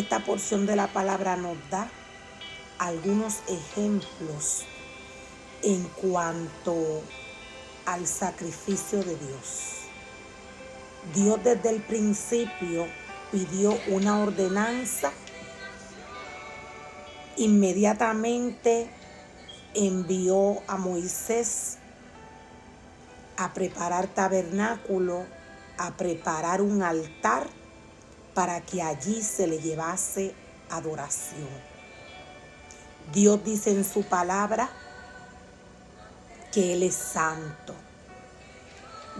esta porción de la palabra nos da algunos ejemplos en cuanto al sacrificio de Dios. Dios desde el principio pidió una ordenanza, inmediatamente envió a Moisés a preparar tabernáculo, a preparar un altar para que allí se le llevase adoración. Dios dice en su palabra que Él es santo.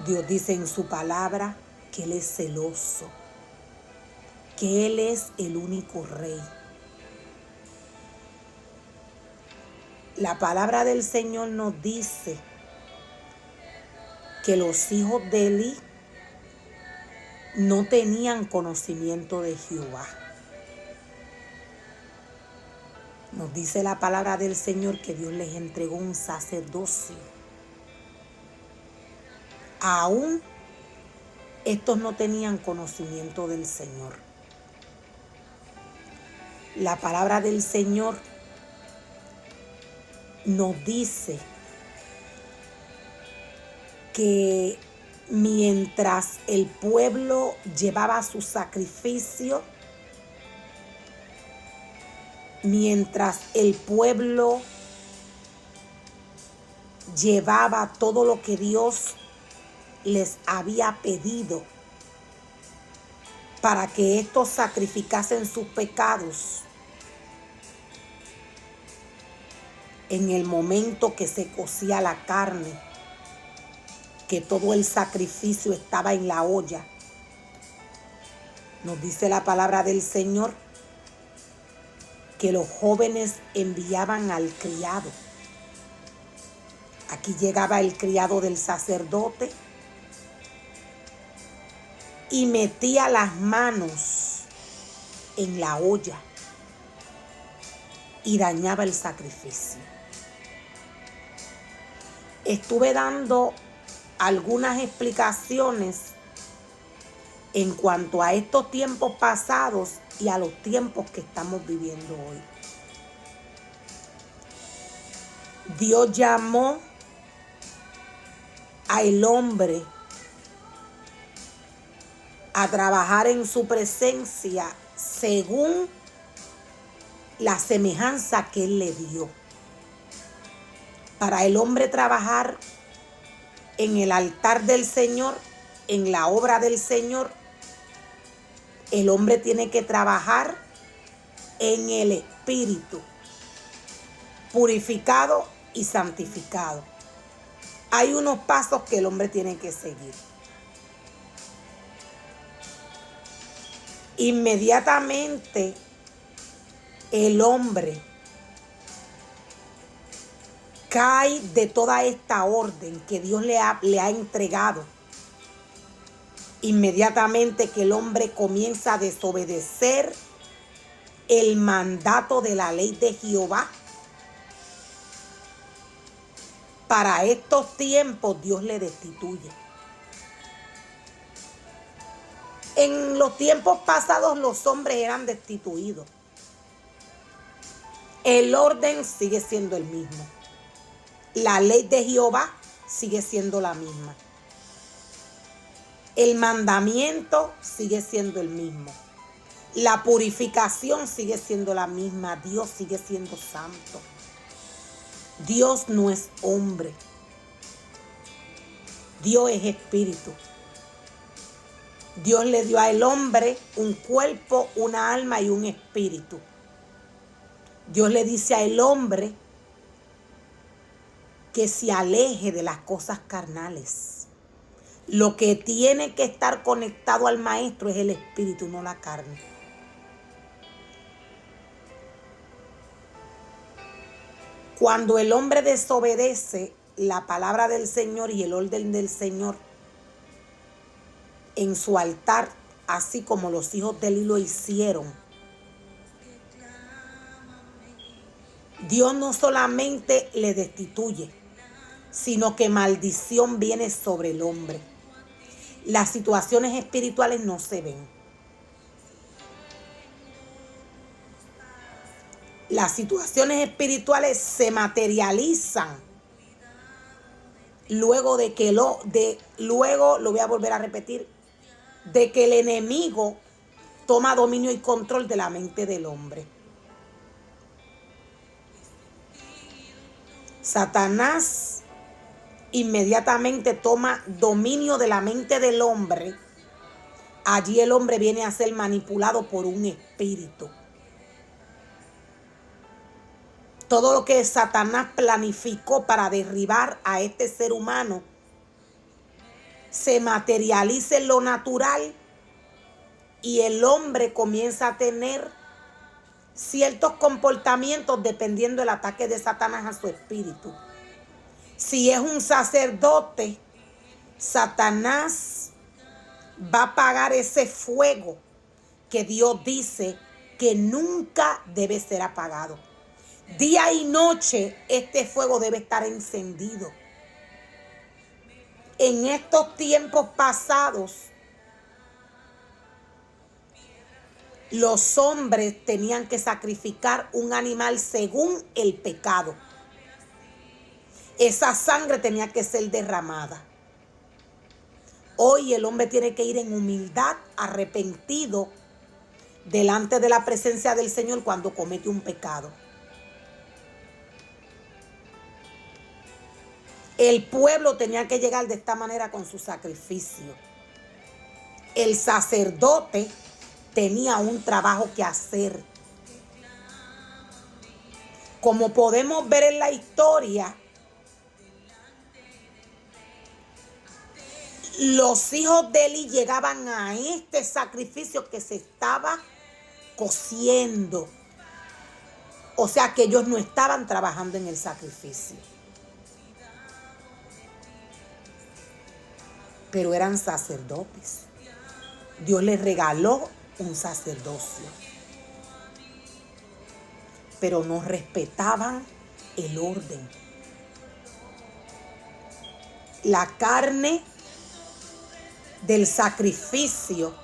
Dios dice en su palabra que Él es celoso, que Él es el único rey. La palabra del Señor nos dice que los hijos de Elí no tenían conocimiento de Jehová. Nos dice la palabra del Señor que Dios les entregó un sacerdocio. Aún estos no tenían conocimiento del Señor. La palabra del Señor nos dice que mientras el pueblo llevaba su sacrificio, mientras el pueblo llevaba todo lo que Dios les había pedido para que estos sacrificasen sus pecados, en el momento que se cocía la carne, que todo el sacrificio estaba en la olla, nos dice la palabra del Señor que los jóvenes enviaban al criado. Aquí llegaba el criado del sacerdote y metía las manos en la olla y dañaba el sacrificio. Estuve dando algunas explicaciones en cuanto a estos tiempos pasados y a los tiempos que estamos viviendo hoy. Dios llamó al hombre a trabajar en su presencia según la semejanza que Él le dio. Para el hombre trabajar en el altar del Señor, en la obra del Señor, el hombre tiene que trabajar en el Espíritu, purificado y santificado. Hay unos pasos que el hombre tiene que seguir. Inmediatamente el hombre cae de toda esta orden que Dios le ha entregado. Inmediatamente que el hombre comienza a desobedecer el mandato de la ley de Jehová. Para estos tiempos Dios le destituye. En los tiempos pasados los hombres eran destituidos. El orden sigue siendo el mismo. La ley de Jehová sigue siendo la misma. El mandamiento sigue siendo el mismo. La purificación sigue siendo la misma. Dios sigue siendo santo. Dios no es hombre. Dios es espíritu. Dios le dio al hombre un cuerpo, una alma y un espíritu. Dios le dice al hombre que se aleje de las cosas carnales. Lo que tiene que estar conectado al maestro es el espíritu, no la carne. Cuando el hombre desobedece la palabra del Señor y el orden del Señor en su altar, así como los hijos de Elí lo hicieron, Dios no solamente le destituye, sino que maldición viene sobre el hombre. Las situaciones espirituales no se ven. Las situaciones espirituales se materializan luego de que luego lo voy a volver a repetir, de que el enemigo toma dominio y control de la mente del hombre. Satanás inmediatamente toma dominio de la mente del hombre. Allí el hombre viene a ser manipulado por un espíritu. Todo lo que Satanás planificó para derribar a este ser humano se materializa en lo natural y el hombre comienza a tener ciertos comportamientos dependiendo del ataque de Satanás a su espíritu. Si es un sacerdote, Satanás va a apagar ese fuego que Dios dice que nunca debe ser apagado. Día y noche este fuego debe estar encendido. En estos tiempos pasados, los hombres tenían que sacrificar un animal según el pecado. Esa sangre tenía que ser derramada. Hoy el hombre tiene que ir en humildad, arrepentido, delante de la presencia del Señor cuando comete un pecado. El pueblo tenía que llegar de esta manera con su sacrificio. El sacerdote tenía un trabajo que hacer. Como podemos ver en la historia, los hijos de Eli llegaban a este sacrificio que se estaba cociendo. O sea que ellos no estaban trabajando en el sacrificio. Pero eran sacerdotes. Dios les regaló un sacerdocio. Pero no respetaban el orden. La carne del sacrificio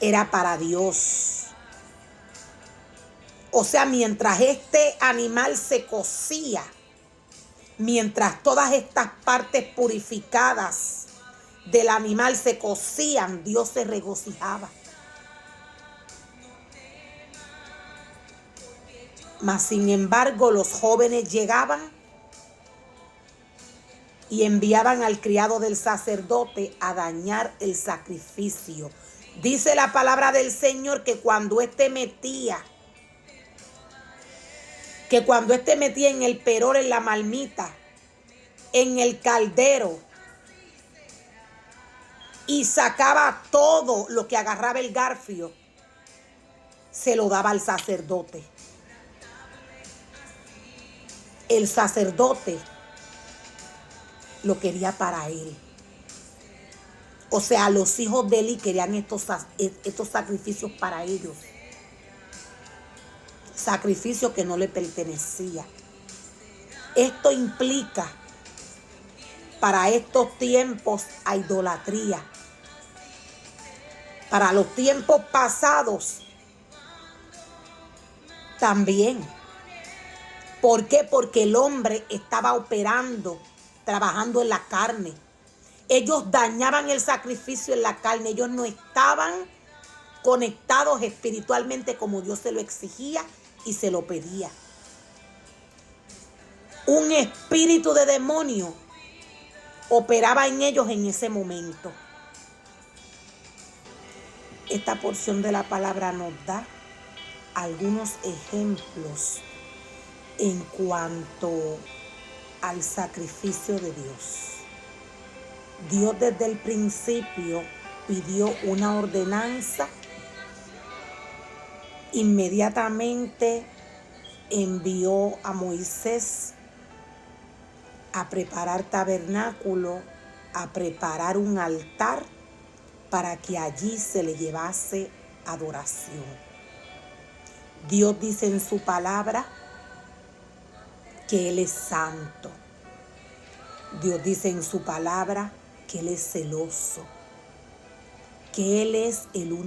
era para Dios. O sea, mientras este animal se cocía, mientras todas estas partes purificadas del animal se cocían, Dios se regocijaba. Mas sin embargo, los jóvenes llegaban y enviaban al criado del sacerdote a dañar el sacrificio. Dice la palabra del Señor que cuando éste metía en el perol, en la marmita, en el caldero, y sacaba todo lo que agarraba el garfio, se lo daba al sacerdote. El sacerdote lo quería para él. O sea, los hijos de Eli querían estos sacrificios para ellos. Sacrificio que no le pertenecía. Esto implica para estos tiempos a idolatría. Para los tiempos pasados también. ¿Por qué? Porque el hombre estaba operando, trabajando en la carne. Ellos dañaban el sacrificio en la carne. Ellos no estaban conectados espiritualmente como Dios se lo exigía y se lo pedía. Un espíritu de demonio operaba en ellos en ese momento. Esta porción de la palabra nos da algunos ejemplos en cuanto al sacrificio de Dios. Dios desde el principio pidió una ordenanza. Inmediatamente envió a Moisés a preparar tabernáculo, a preparar un altar para que allí se le llevase adoración. Dios dice en su palabra que Él es santo. Dios dice en su palabra que Él es celoso, que Él es el único